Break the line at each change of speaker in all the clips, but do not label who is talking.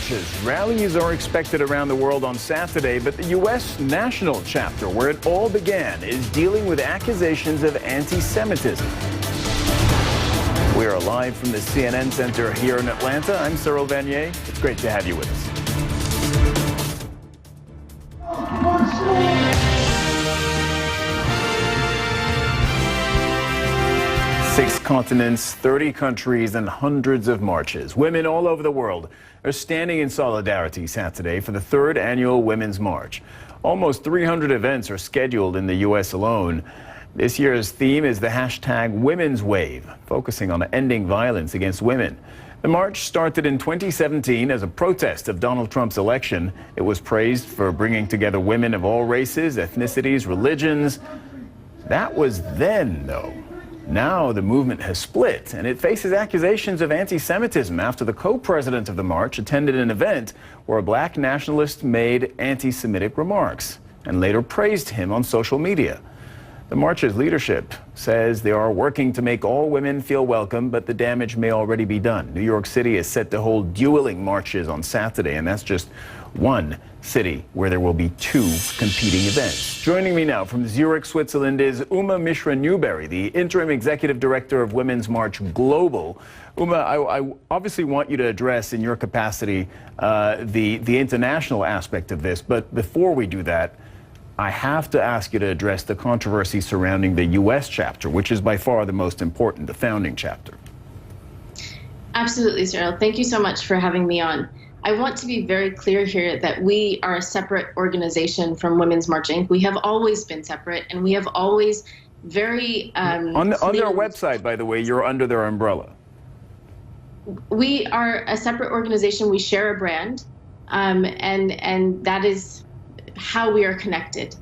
marches. Rallies are expected around the world on Saturday, but the U.S. national chapter, where it all began, is dealing with accusations of anti-Semitism. We are live from the CNN Center here in Atlanta. I'm Cyril Vanier. It's great to have you with us. Six continents, 30 countries, and hundreds of marches. Women all over the world are standing in solidarity Saturday for the third annual Women's March. Almost 300 events are scheduled in the U.S. alone. This year's theme is the hashtag Women's Wave, focusing on ending violence against women. The march started in 2017 as a protest of Donald Trump's election. It was praised for bringing together women of all races, ethnicities, religions. That was then, though. Now the movement has split, and it faces accusations of anti-Semitism after the co-president of the march attended an event where a black nationalist made anti-Semitic remarks and later praised him on social media. The march's leadership says they are working to make all women feel welcome, but the damage may already be done. New York City is set to hold dueling marches on Saturday, and that's just one city where there will be two competing events. Joining me now from Zurich, Switzerland is Mishra-Newbery, the Interim Executive Director of Women's March Global. I obviously want you to address in your capacity the international aspect of this, but before we do that, I have to ask you to address the controversy surrounding the U.S. chapter, which is by far the most important, the founding chapter.
Absolutely, Cyril. Thank you so much for having me on. I want to be very clear here that we are a separate organization from Women's March Inc. We have always been separate, and we have always very
on their website, by the way, you're under their umbrella.
We are a separate organization. We share a brand, and that is how we are connected.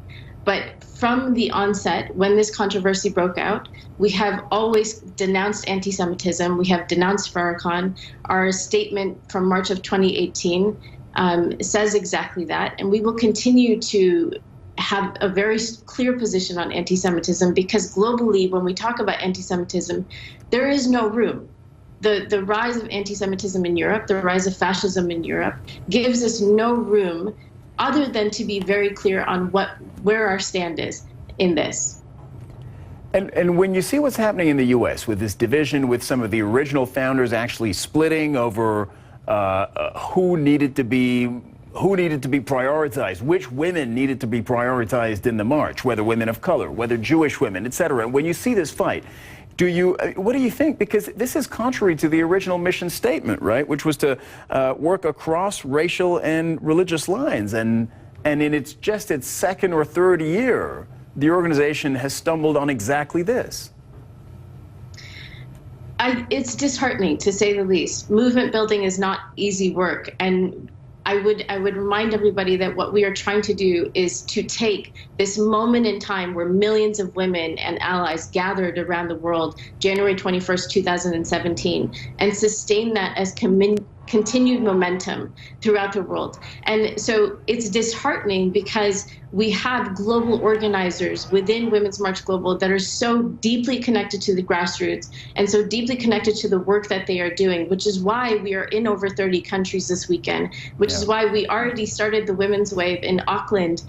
But from the onset, when this controversy broke out, we have always denounced anti-Semitism. We have denounced Farrakhan. Our statement from March of 2018 says exactly that. And we will continue to have a very clear position on anti-Semitism, because globally, when we talk about anti-Semitism, there is no room. The rise of anti-Semitism in Europe, the rise of fascism in Europe, gives us no room other than to be very clear on where our stand is in this.
And when you see what's happening in the U.S. with this division, with some of the original founders actually splitting over who needed to be prioritized, which women needed to be prioritized in the march, whether women of color, whether Jewish women, etc. When you see this fight, what do you think? Because this is contrary to the original mission statement, right? Which was to work across racial and religious lines. And in its second or third year, the organization has stumbled on exactly this.
It's disheartening, to say the least. Movement building is not easy work. And I would remind everybody that what we are trying to do is to take this moment in time where millions of women and allies gathered around the world, January 21st, 2017, and sustain that as continued momentum throughout the world. And so it's disheartening because we have global organizers within Women's March Global that are so deeply connected to the grassroots and so deeply connected to the work that they are doing, which is why we are in over 30 countries this weekend, which is why we already started the Women's Wave in Auckland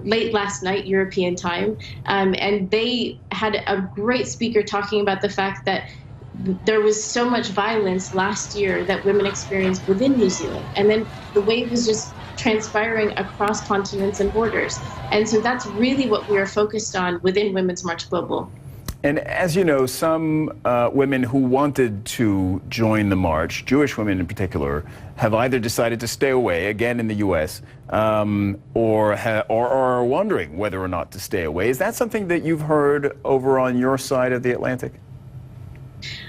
late last night, European time. And they had a great speaker talking about the fact that there was so much violence last year that women experienced within New Zealand. And then the wave was just transpiring across continents and borders. And so that's really what we are focused on within Women's March Global.
And as you know, some women who wanted to join the march, Jewish women in particular, have either decided to stay away, again in the U.S., or are wondering whether or not to stay away. Is that something that you've heard over on your side of the Atlantic?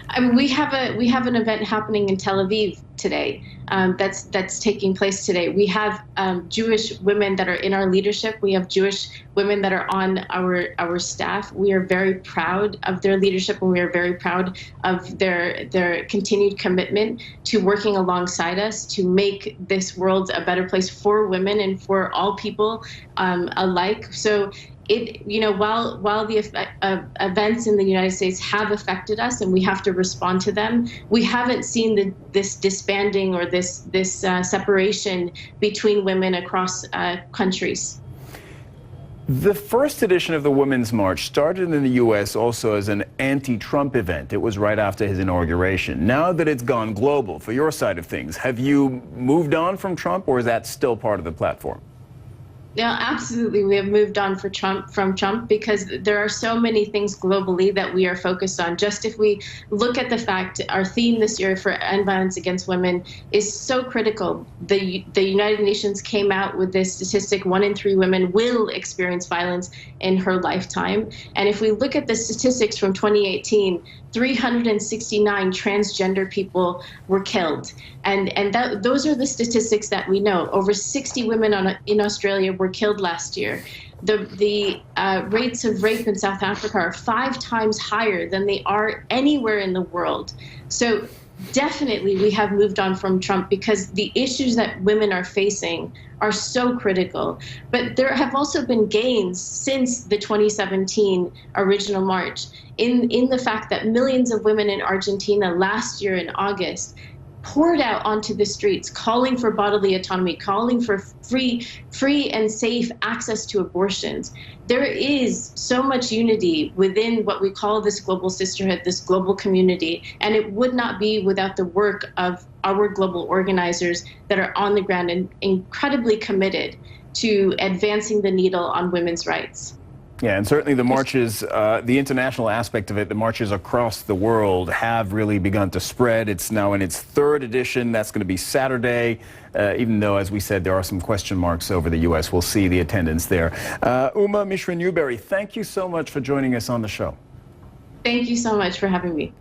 I mean, we have an event happening in Tel Aviv today. That's taking place today. We have Jewish women that are in our leadership. We have Jewish women that are on our staff. We are very proud of their leadership, and we are very proud of their continued commitment to working alongside us to make this world a better place for women and for all people alike. So while the events in the United States have affected us and we have to respond to them, we haven't seen this disbanding or this separation between women across countries.
The first edition of the Women's March started in the U.S. also as an anti-Trump event. It was right after his inauguration. Now that it's gone global, for your side of things, have you moved on from Trump, or is that still part of the platform?
Yeah, absolutely. We have moved on from Trump because there are so many things globally that we are focused on. Just if we look at the fact, our theme this year for end violence against women is so critical. The United Nations came out with this statistic: 1 in 3 women will experience violence in her lifetime. And if we look at the statistics from 2018, 369 transgender people were killed. And those are the statistics that we know. Over 60 women in Australia were killed last year. The rates of rape in South Africa are 5 times higher than they are anywhere in the world. So definitely we have moved on from Trump because the issues that women are facing are so critical. But there have also been gains since the 2017 original march in the fact that millions of women in Argentina last year in August poured out onto the streets, calling for bodily autonomy, calling for free and safe access to abortions. There is so much unity within what we call this global sisterhood, this global community, and it would not be without the work of our global organizers that are on the ground and incredibly committed to advancing the needle on women's rights.
Yeah, and certainly the marches, the international aspect of it, the marches across the world have really begun to spread. It's now in its 3rd edition. That's going to be Saturday, even though, as we said, there are some question marks over the U.S. We'll see the attendance there. Mishra-Newbery, thank you so much for joining us on the show.
Thank you so much for having me.